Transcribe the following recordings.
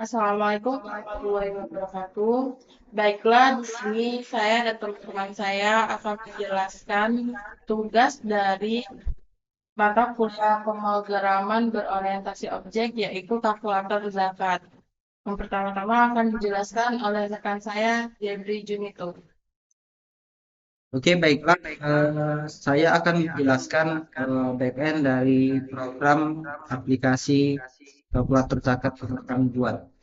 Assalamualaikum warahmatullahi wabarakatuh. Baiklah, di sini saya dan teman-teman saya akan menjelaskan tugas dari mata kuliah pemrograman berorientasi objek, yaitu kalkulator zakat. Yang pertama-tama akan dijelaskan oleh rekan saya, Debri Junito. Oke, baiklah. Saya akan menjelaskan backend dari program aplikasi kalkulator zakat yang kami buat.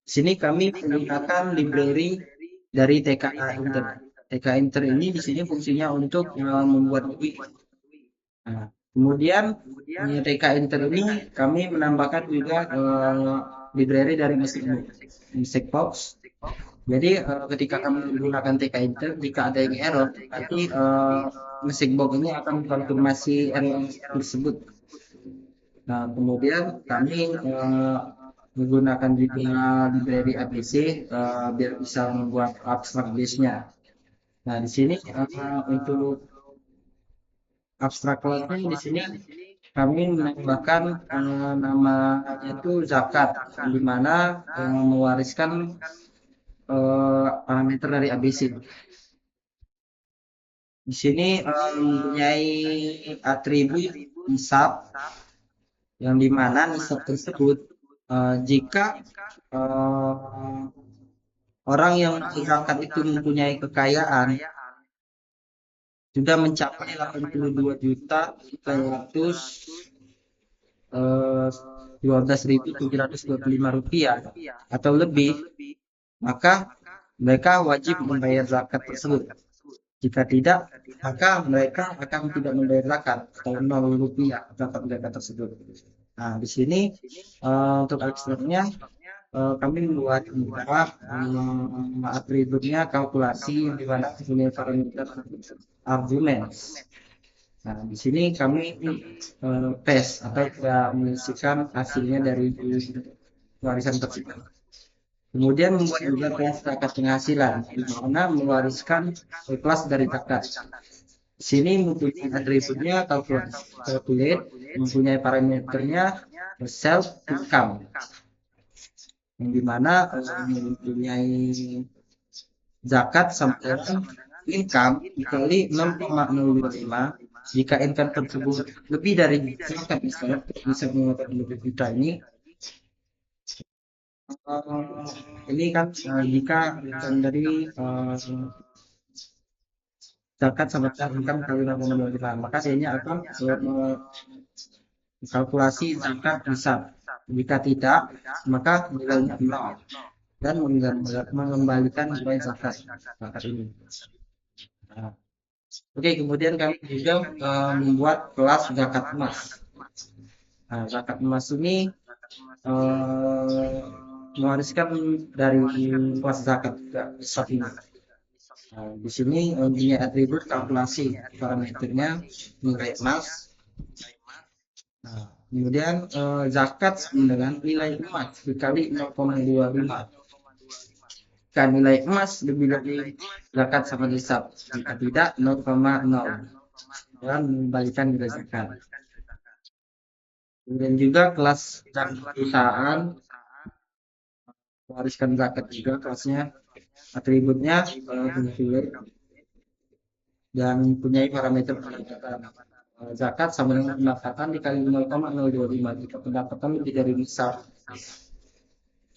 Di sini kami menggunakan library dari TKA Inter. TKA Inter ini di sini fungsinya untuk membuat UI. Nah, kemudian TKA Inter ini kami menambahkan juga library dari Mystic Box. Jadi ketika kami menggunakan TK Inter, jika ada yang error, nanti mesin box ini akan konfirmasi error tersebut. Nah, kemudian kami menggunakan juga library ABC biar bisa membuat abstract base-nya. Nah, di sini untuk abstract class-nya di sini kami menambahkan namanya itu zakat, di mana mewariskan parameter dari ABC. Di sini mempunyai atribut nisab yang dimana nisab tersebut jika eh, orang yang zakat itu mempunyai kekayaan sudah mencapai 82.300 12.725 rupiah atau lebih, maka mereka wajib membayar zakat tersebut. Jika tidak, maka mereka akan tidak membayar zakat atau 0 rupiah zakat mereka tersebut. Nah, di sini untuk eksternnya kami membuat beberapa atributnya kalkulasi di mana punya parameter argumen. Nah, di sini kami tes atau tidak mengisikan hasilnya dari warisan tersebut. Kemudian membuat juga kelas zakat penghasilan, di mana mewariskan kelas dari zakat. Di sini mempunyai atributnya calculate, mempunyai parameternya self income, yang dimana mempunyai zakat sampai income dikali 6,025. Jika income tersebut lebih dari zakat, misalnya bisa mengatakan lebih juta ini kan jika income dari zakat sama income kali 6,025, maka hasilnya akan kalkulasi zakat nisab. Jika tidak, maka nilainya 0 dan mengembalikan nilai zakat ini. Nah, oke, kemudian kami juga membuat kelas zakat emas. Nah, zakat emas ini eh, mewariskan dari kelas zakat besar ini. Nah, di sini punya atribut kalkulasi parameternya nilai emas. Nah, kemudian zakat dengan nilai emas dikali 0,25. Jika nilai emas lebih dari zakat sama nisab, jika tidak 0,0 dan mengembalikan nilai zakat. Kemudian juga kelas perusahaan mewariskan zakat juga kelasnya atributnya dan mempunyai parameter pendapatan. Zakat sama dengan pendapatan dikali 0,025 jika pendapatan lebih dari nisab,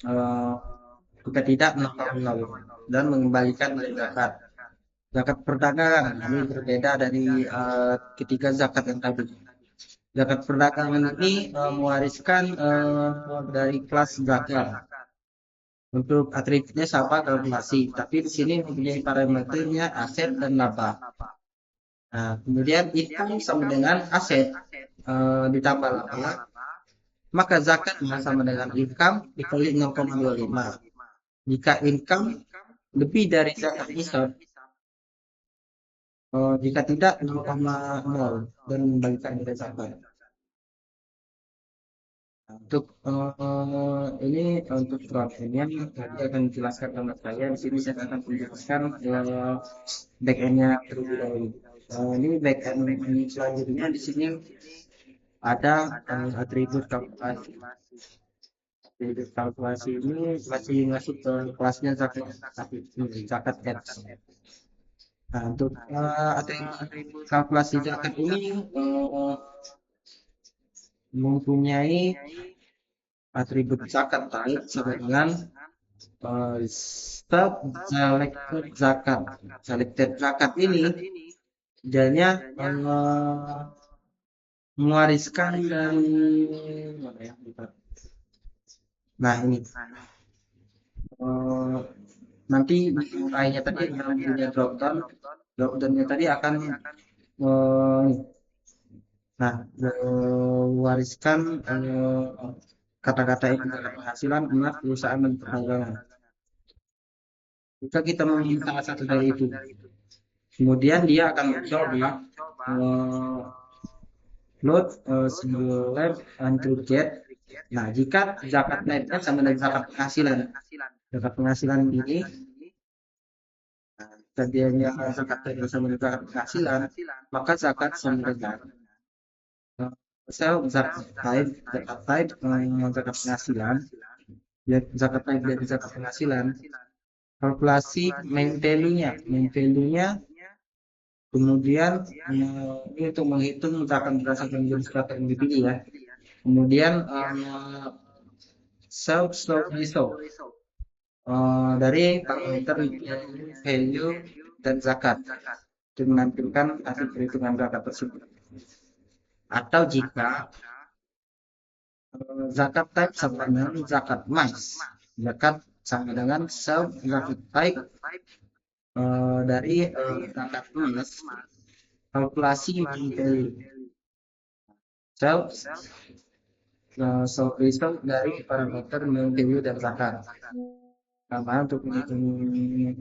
eh, jika tidak 0,0 dan mengembalikan nilai zakat. Zakat perdagangan ini berbeda dari ketiga zakat yang tadi. Zakat perdagangan ini mewariskan dari kelas zakat. Untuk atributnya sama kalkulasi, tapi di sini mempunyai parameternya aset dan laba. Nah, kemudian income sama dengan aset ditambah laba, maka zakat sama dengan income dikali 0,25. Jika income lebih dari zakat nisab, jika tidak 0,0 dan membagikan nilai zakat. Nah, untuk ini untuk frontendnya nanti akan dijelaskan sama saya. Di sini saya akan menjelaskan backendnya terlebih dahulu. Ini backend selanjutnya di sini ada atribut kalkulasi. Jadi kalkulasi ini masih masuk ke kelasnya zakat zakat X. Nah, untuk atribut kalkulasi zakat ini mempunyai atribut zakat tarik sama dengan step selected zakat. Selected zakat ini jadinya mewariskan dari mana ya? Nah ini eh, nanti lainnya tadi dalam punya drop downnya tadi akan eh, nah mewariskan kata-kata ini adalah penghasilan emas perusahaan dan perdagangan. Jika kita memilih salah satu dari itu, kemudian dia akan mencoba load select until get. Nah, jika zakat netnya sama dengan zakat penghasilan ini, tadinya zakat netnya sama dengan zakat penghasilan, maka zakat sama dengan zakat type zakat penghasilan, ya, zakat type dari zakat penghasilan, kalkulasi main value-nya, kemudian ini untuk menghitung misalkan berdasarkan jenis data yang dipilih ya. Kemudian self result dari parameter value dan zakat untuk menampilkan hasil perhitungan zakat tersebut. Atau jika zakat type sama dengan zakat emas, zakat sama dengan self zakat type dari zakat emas, kalkulasi value self result dari parameter value dan zakat. Sama untuk menghitung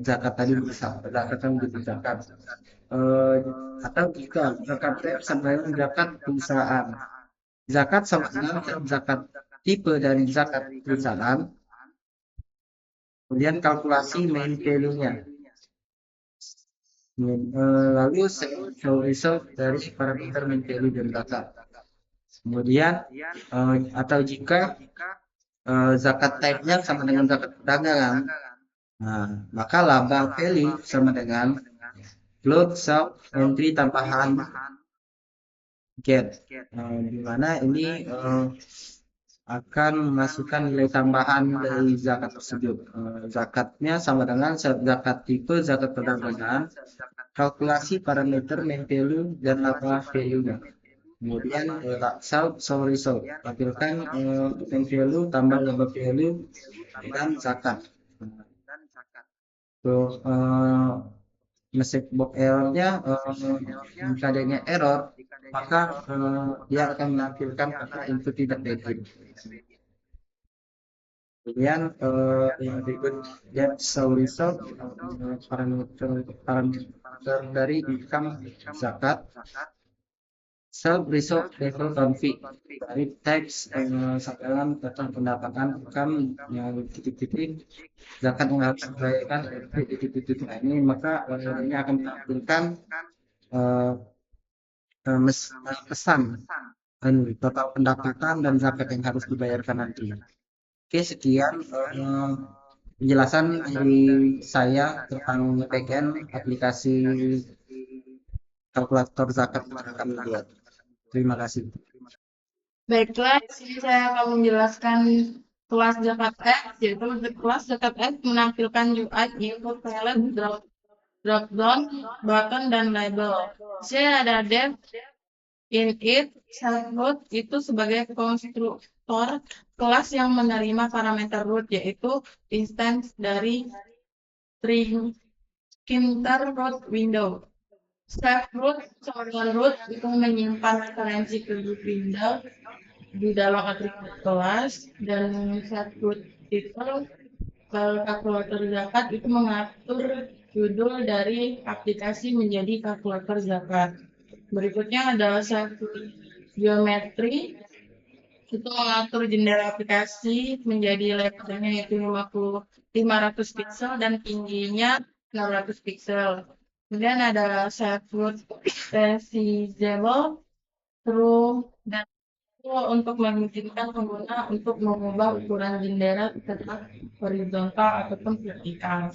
zakat tadi bisa berdasarkan menjadi zakat. Atau jika zakat sama dengan zakat perusahaan. Zakat sama dengan zakat tipe dari zakat perusahaan. Kemudian kalkulasi main value-nya. Lalu show result dari parameter main value dan zakat. Kemudian atau jika zakat type-nya sama dengan zakat perdagangan, nah, maka laba value sama dengan float sub entry tambahan get, di mana ini akan memasukkan nilai tambahan dari zakat tersebut. Zakatnya sama dengan zakat tipe, zakat perdagangan, kalkulasi parameter main value dan laba value-nya. Kemudian result tampilkan main value tambah laba value dan zakat. Terus message box errornya jika adanya error maka dia akan menampilkan kata input tidak valid. Kemudian yang berikut get show result parameter dari income zakat self result level config dari teks sekarang tentang pendapatan income yang titik-titik zakat yang harus dibayarkan titik-titik ini, maka ini akan menampilkan pesan total pendapatan dan zakat yang harus dibayarkan nanti. Oke, sekian penjelasan dari saya tentang backend aplikasi kalkulator zakat yang akan dibuat. Terima kasih. Baiklah, di sini saya akan menjelaskan kelas zakat X, yaitu kelas zakat X menampilkan UI input palette, drop down, button, dan label. Di sini ada dev, init, root itu sebagai konstruktor kelas yang menerima parameter root, yaitu instance dari string root window. Self root sama root itu menyimpan referensi ke root window di dalam atribut kelas, dan set root itu kalkulator zakat itu mengatur judul dari aplikasi menjadi kalkulator zakat. Berikutnya adalah set geometri itu mengatur jendela aplikasi menjadi lebarnya yaitu 500 pixel dan tingginya 600 pixel. Kemudian ada set root resizable, true, dan Itu untuk mengizinkan pengguna untuk mengubah ukuran jendela tetap horizontal ataupun vertikal.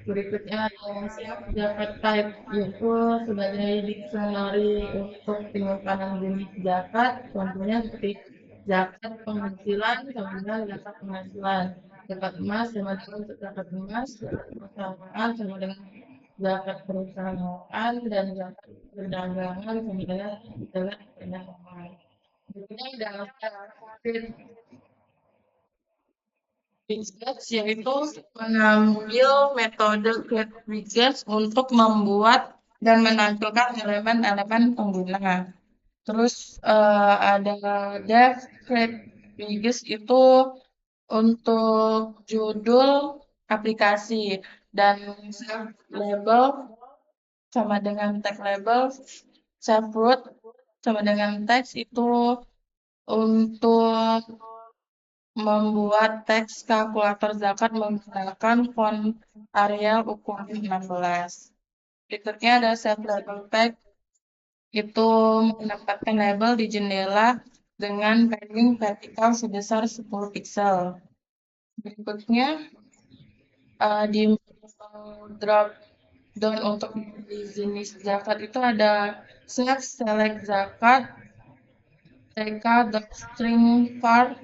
Berikutnya ada siap zakat type, yaitu sebagai dictionary untuk penyimpanan jenis zakat, contohnya seperti zakat penghasilan sama dengan zakat penghasilan, zakat emas sama dengan zakat emas, zakat perusahaan sama dengan zakat perusahaan, dan zakat perdagangan sama dengan zakat perdagangan. Berikutnya adalah Widgets yaitu mengambil metode Create Widgets untuk membuat dan menampilkan elemen-elemen pengguna. Terus ada Dev Create Widgets itu untuk judul aplikasi dan self label sama dengan tag label, self root sama dengan teks itu untuk membuat teks kalkulator zakat menggunakan font Arial ukuran 16. Berikutnya ada self label tag, itu menempatkan label di jendela dengan padding vertikal sebesar 10 pixel. Berikutnya di drop down untuk di jenis zakat itu ada select zakat, tk.string var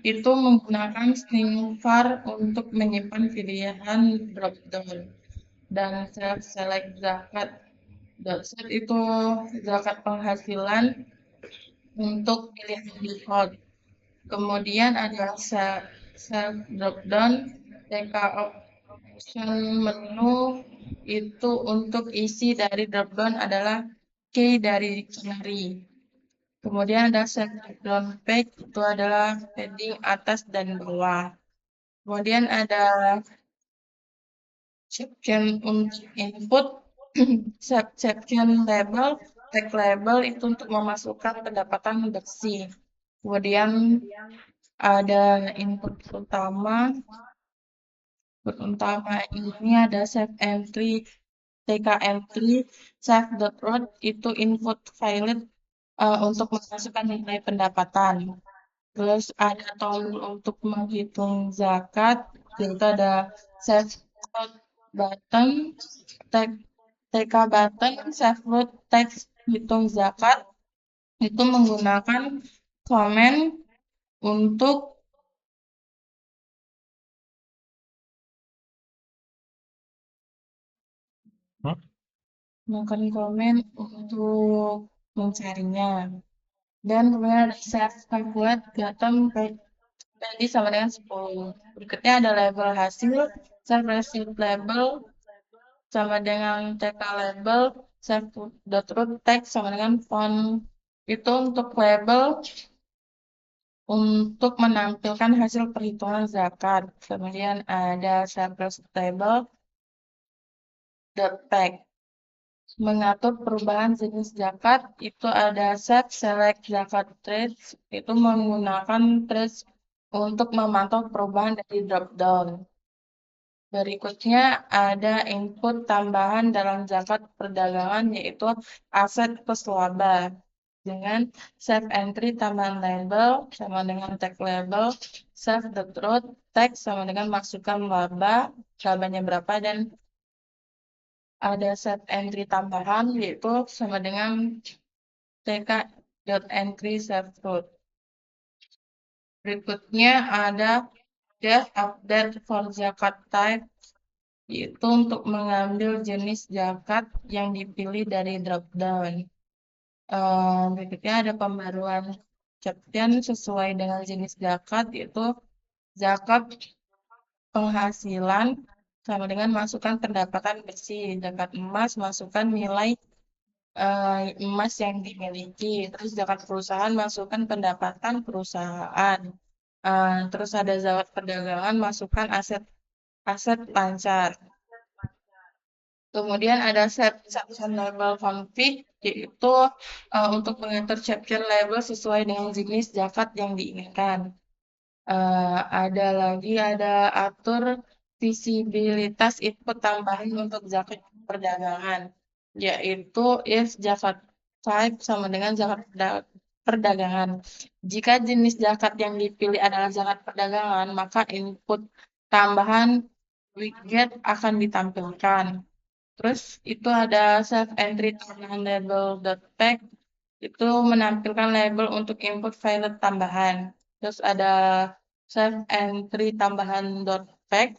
itu menggunakan string var untuk menyimpan pilihan dropdown, dan select zakat set itu zakat penghasilan untuk pilihan default. Kemudian ada self dropdown, TK option menu itu untuk isi dari dropdown adalah key dari dictionary. Kemudian ada set dropdown page, itu adalah heading atas dan bawah. Kemudian ada section untuk input, section label, tag label itu untuk memasukkan pendapatan bersih. Kemudian ada input utama ini ada save entry, TK entry, save.root itu input file untuk memasukkan nilai pendapatan. Terus ada tombol untuk menghitung zakat, yaitu ada save root button, TK button, save root text hitung zakat, itu menggunakan komen untuk menggunakan komen untuk mencarinya. Dan kemudian ada save calculate button tadi sama dengan 10. Berikutnya ada label hasil, save receipt label sama dengan TK label, save.root text sama dengan font. Itu untuk label untuk menampilkan hasil perhitungan zakat. Kemudian ada save receipt label dot tag. Mengatur perubahan jenis zakat itu ada set select zakat traits, itu menggunakan traits untuk memantau perubahan dari drop down. Berikutnya ada input tambahan dalam zakat perdagangan, yaitu aset plus laba dengan save entry tambahan label sama dengan tag label, save the truth text sama dengan masukkan labanya berapa, dan ada set entry tambahan yaitu sama dengan tk.entry save root. Berikutnya ada get update for zakat type, yaitu untuk mengambil jenis zakat yang dipilih dari dropdown. Berikutnya ada pembaruan caption sesuai dengan jenis zakat, yaitu zakat penghasilan sama dengan masukkan pendapatan bersih, zakat emas masukkan nilai emas yang dimiliki, terus zakat perusahaan masukkan pendapatan perusahaan, terus ada zakat perdagangan masukkan aset aset lancar. Kemudian ada section label config, yaitu untuk mengatur caption label sesuai dengan jenis zakat yang diinginkan. Ada lagi ada atur visibilitas input tambahan untuk zakat perdagangan, yaitu if zakat type sama dengan zakat perdagangan. Jika jenis zakat yang dipilih adalah zakat perdagangan, maka input tambahan widget akan ditampilkan. Terus itu ada self entry tambahan label.pack, itu menampilkan label untuk input file tambahan. Terus ada self entry tambahan .pack,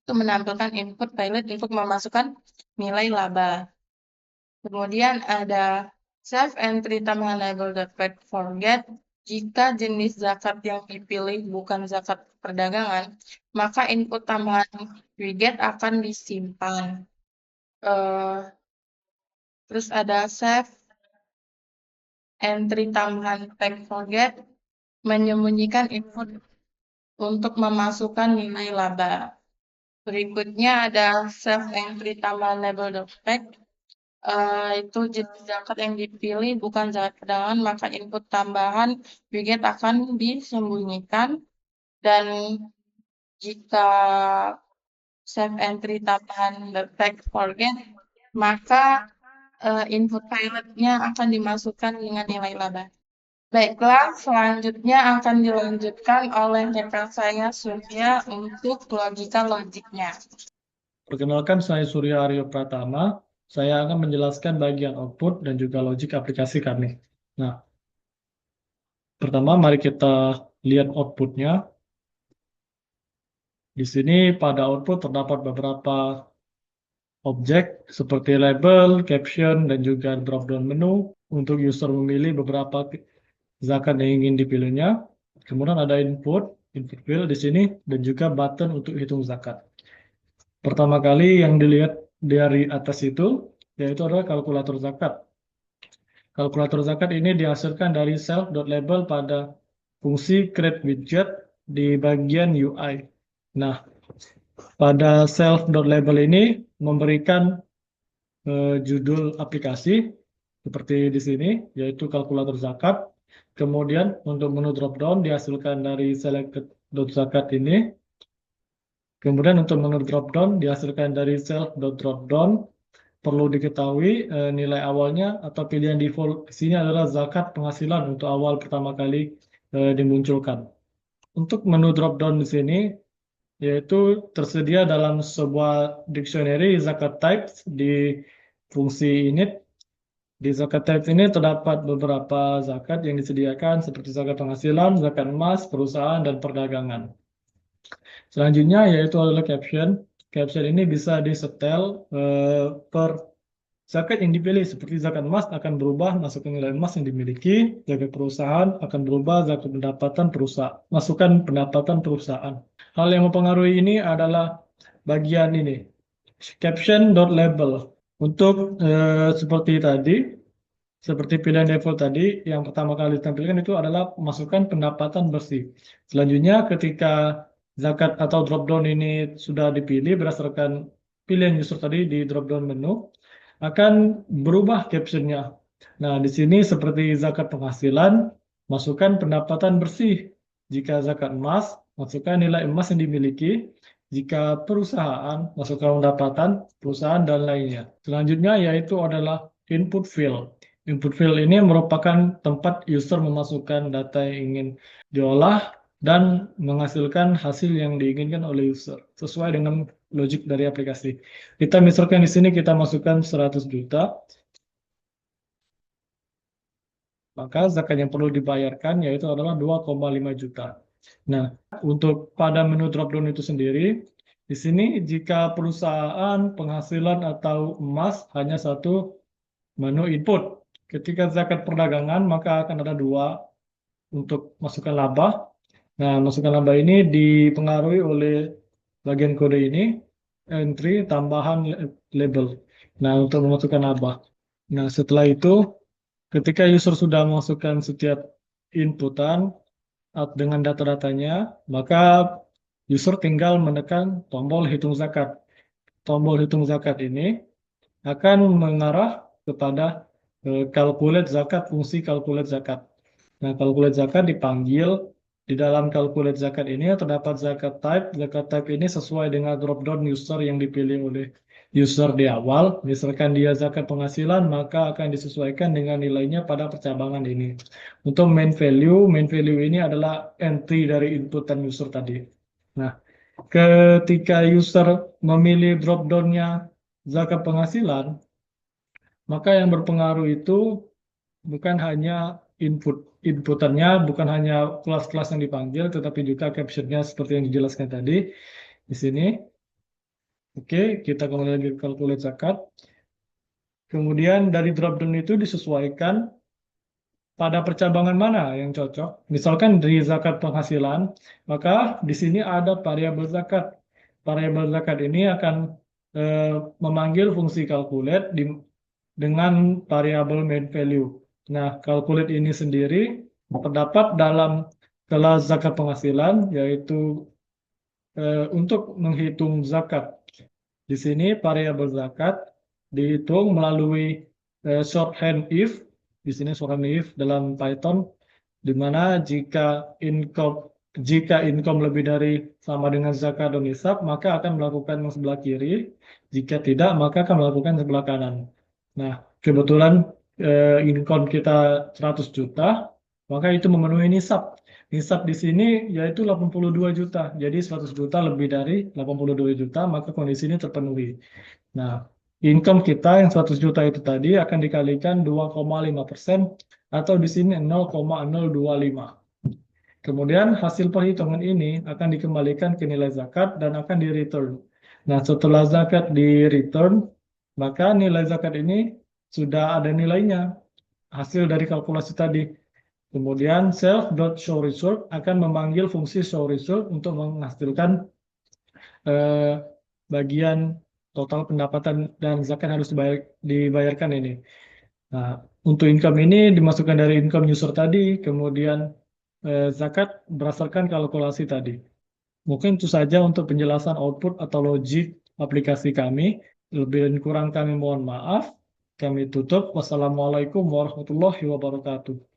itu menampilkan input pilot untuk memasukkan nilai laba. Kemudian ada self entry tambahan label.pack forget. Jika jenis zakat yang dipilih bukan zakat perdagangan, maka input tambahan widget akan disimpan. Eh, terus ada save entry tambahan pack forget menyembunyikan input untuk memasukkan nilai laba. Berikutnya ada save entry tambahan label.pack. Itu jenis zakat yang dipilih bukan zakat perdagangan, maka input tambahan widget akan disembunyikan. Dan jika save entry tambahan pack forget, maka input pilotnya akan dimasukkan dengan nilai laba. Baiklah, selanjutnya akan dilanjutkan oleh rekan saya Surya untuk logiknya. Perkenalkan, saya Surya Aryo Pratama. Saya akan menjelaskan bagian output dan juga logik aplikasi kami. Nah, pertama mari kita lihat outputnya. Di sini pada output terdapat beberapa objek seperti label, caption, dan juga drop-down menu untuk user memilih beberapa zakat yang ingin dipilihnya. Kemudian ada input field di sini, dan juga button untuk hitung zakat. Pertama kali yang dilihat dari atas itu, yaitu adalah kalkulator zakat. Kalkulator zakat ini dihasilkan dari self.label pada fungsi create widget di bagian UI. Nah, pada self.label ini memberikan judul aplikasi seperti di sini, yaitu kalkulator zakat. Kemudian untuk menu drop-down dihasilkan dari selected.zakat ini. Kemudian untuk menu drop-down dihasilkan dari self.dropdown. Perlu diketahui nilai awalnya atau pilihan default di sini adalah zakat penghasilan untuk awal pertama kali dimunculkan. Untuk menu drop-down di sini yaitu tersedia dalam sebuah dictionary zakat types di fungsi init. Di zakat types ini terdapat beberapa zakat yang disediakan seperti zakat penghasilan, zakat emas, perusahaan, dan perdagangan. Selanjutnya yaitu adalah caption. Caption ini bisa disetel per zakat yang dipilih, seperti zakat emas akan berubah masukkan nilai emas yang dimiliki, zakat perusahaan akan berubah zakat pendapatan perusahaan, masukkan pendapatan perusahaan. Hal yang mempengaruhi ini adalah bagian ini, caption.label. Untuk seperti tadi, seperti pilihan default tadi, yang pertama kali ditampilkan itu adalah masukkan pendapatan bersih. Selanjutnya ketika zakat atau drop-down ini sudah dipilih berdasarkan pilihan user tadi di drop-down menu, akan berubah captionnya. Nah, di sini seperti zakat penghasilan, masukkan pendapatan bersih. Jika zakat emas, masukkan nilai emas yang dimiliki. Jika perusahaan, masukkan pendapatan perusahaan dan lainnya. Selanjutnya yaitu adalah input field. Input field ini merupakan tempat user memasukkan data yang ingin diolah dan menghasilkan hasil yang diinginkan oleh user sesuai dengan logik dari aplikasi. Kita misalkan di sini kita masukkan 100 juta, maka zakat yang perlu dibayarkan yaitu adalah 2,5 juta. Nah, untuk pada menu drop-down itu sendiri, di sini jika perusahaan, penghasilan, atau emas hanya satu menu input. Ketika zakat perdagangan, maka akan ada dua untuk masukkan laba. Nah, masukkan laba ini dipengaruhi oleh bagian kode ini, entry tambahan label. Nah, untuk memasukkan laba. Nah, setelah itu, ketika user sudah memasukkan setiap inputan dengan data-datanya, maka user tinggal menekan tombol hitung zakat. Tombol hitung zakat ini akan mengarah kepada calculate zakat, fungsi calculate zakat. Nah, calculate zakat dipanggil. Di dalam calculate zakat ini terdapat zakat type. Zakat type ini sesuai dengan drop-down user yang dipilih oleh user di awal, misalkan dia zakat penghasilan, maka akan disesuaikan dengan nilainya pada percabangan ini. Untuk main value ini adalah entry dari inputan user tadi. Nah, ketika user memilih drop down-nya zakat penghasilan, maka yang berpengaruh itu bukan hanya inputannya, bukan hanya kelas-kelas yang dipanggil, tetapi juga caption-nya seperti yang dijelaskan tadi di sini. Oke, kita kembali lagi ke calculate zakat. Kemudian dari drop down itu disesuaikan pada percabangan mana yang cocok. Misalkan dari zakat penghasilan, maka di sini ada variabel zakat. Variabel zakat ini akan memanggil fungsi calculate dengan variabel main value. Nah, calculate ini sendiri terdapat dalam kelas zakat penghasilan, yaitu untuk menghitung zakat. Di sini variabel zakat dihitung melalui shorthand if. Di sini shorthand if dalam Python, di mana jika income lebih dari sama dengan zakat dan nisab, maka akan melakukan yang sebelah kiri. Jika tidak, maka akan melakukan sebelah kanan. Nah, kebetulan income kita 100 juta, maka itu memenuhi nisab. Nisab di sini yaitu 82 juta. Jadi 100 juta lebih dari 82 juta, maka kondisi ini terpenuhi. Nah, income kita yang 100 juta itu tadi akan dikalikan 2,5% atau di sini 0,025. Kemudian hasil perhitungan ini akan dikembalikan ke nilai zakat dan akan di-return. Nah, setelah zakat di-return, maka nilai zakat ini sudah ada nilainya, hasil dari kalkulasi tadi. Kemudian self.showResult akan memanggil fungsi showResult untuk menghasilkan bagian total pendapatan dan zakat harus dibayarkan ini. Nah, untuk income ini dimasukkan dari income user tadi, kemudian zakat berdasarkan kalkulasi tadi. Mungkin itu saja untuk penjelasan output atau logik aplikasi kami. Lebih dan kurang kami mohon maaf. Kami tutup. Wassalamualaikum warahmatullahi wabarakatuh.